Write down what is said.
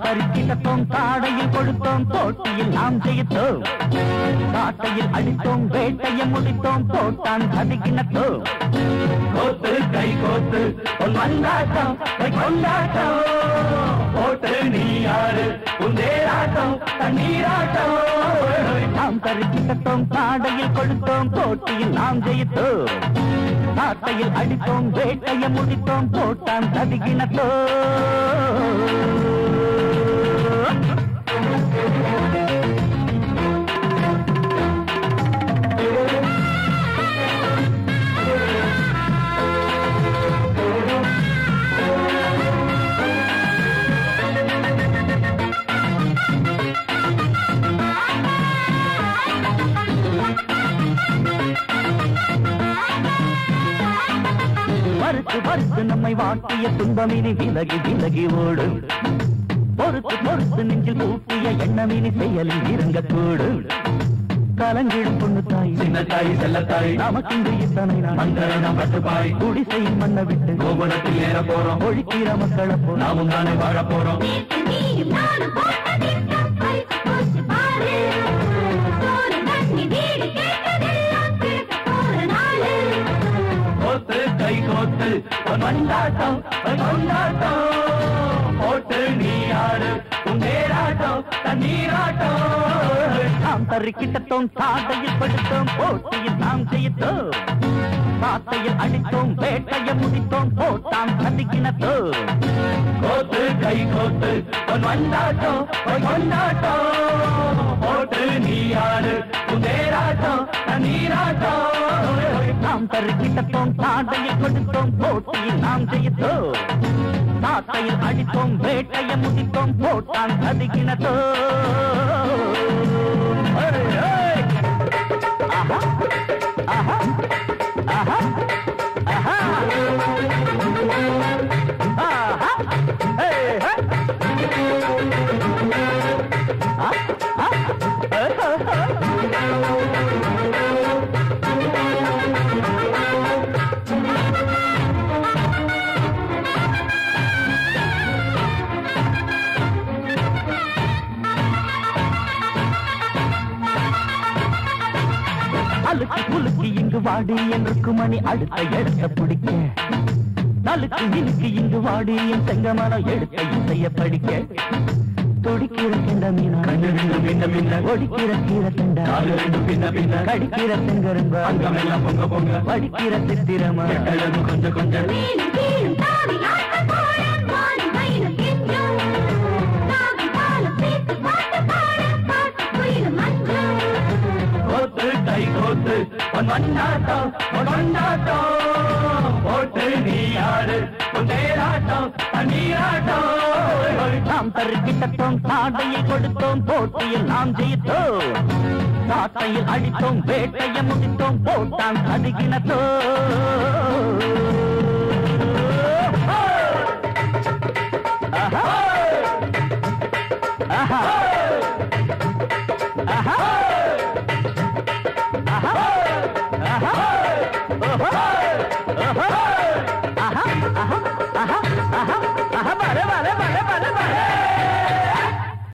தரிக்கிட்டோம் தாடையில் கொடுத்தோம் போட்டியில் நாம் ஜெயித்தோம் காட்டையில் அடித்தோம் வேட்டையை முடித்தோம் போட்டான் கதிக்கினத்தோம் கோத்து கை கோத்து கொண்டாட்டம் கொண்டாட்டம் போட்டு நீ யாரு உந்தேராட்டம் தண்ணீராட்டம் நாம் தரிக்கிட்டோம் தாடையில் கொடுத்தோம் போட்டியில் நாம் ஜெயித்தோம் காட்டையில் அடித்தோம் வேட்டையை முடித்தோம் போட்டான் கதிக்கினத்தோம் வருத்து வருத்து நம்மை வாட்டிய துன்பமினி விலகி விலகி ஓடும் பொறுத்து பொறுத்து நெஞ்சில் ஊட்டிய எண்ணமினி செயலில் இறங்கக்கூடும் கலங்கிடும் பொண்ணு தாய் சின்ன தாய் செல்ல தாய் நமக்கு இங்கு இத்தனை மந்திரம் பட்டுப்பாய் குடிசை மண்ண விட்டு கோபுரத்தில் ஏற போறோம் ஒழிக்கிற மக்களை போ நாமும் தானே வாழ போறோம் கை கோத்து கொண்டாட்டம் கொண்டாட்டம் போட்டு நீ யாரு உந்தேராட்டம் தண்ணீராட்டம் நாம் தரிக்கிட்டோம் தாட்டையில் படுத்தோம் போட்டியில் நாம் ஜெயித்தோம் காத்தையில் அடித்தோம் வேட்டையை முடித்தோம் போட்டாம் கதிக்கினத்தோம் கோத்து கை கோத்து கொண்டாட்டம் கொண்டாட்டம் போட்டு நீ யாரு உந்தேராட்டம் தண்ணீராட்டம் நாம் தரிக்கிட்டோம் தாடையில் கொடுத்தோம் போட்டியில் நாம் ஜெயித்தோம் காத்தையில் அடித்தோம் வேட்டையை முடித்தோம் போட்டான் கதிக்கினத்தோம் அழுக்கு புலுக்கு இங்கு வாடி என்று மணி அடுத்த இடத்த பிடிக்க நாளுக்கு இனுக்கு இங்கு வாடி என் செங்கமனம் எடுத்த இசைய படிக்க துடிக்கிற கிண்ட மீனா ஒடிக்கிற கீர தண்டா கடிக்கிற செங்கருங்க படிக்கிற சித்திரமா கொஞ்சம் கொஞ்சம் கை கோத்து கொண்டாட்டம் கொண்டாட்டம் போட்டு நீ யாரு உந்தேராட்டம் தண்ணீராட்டம் நாம் தரிக்கிட்டோம் தாடையை கொடுத்தோம் போட்டியில் நாம் ஜெயித்தோம் காத்தையில் அடித்தோம் வேட்டையை முடித்தோம் போட்டான் கதிக்கினத்தோம் ஆஹா ஆஹா ஆஹா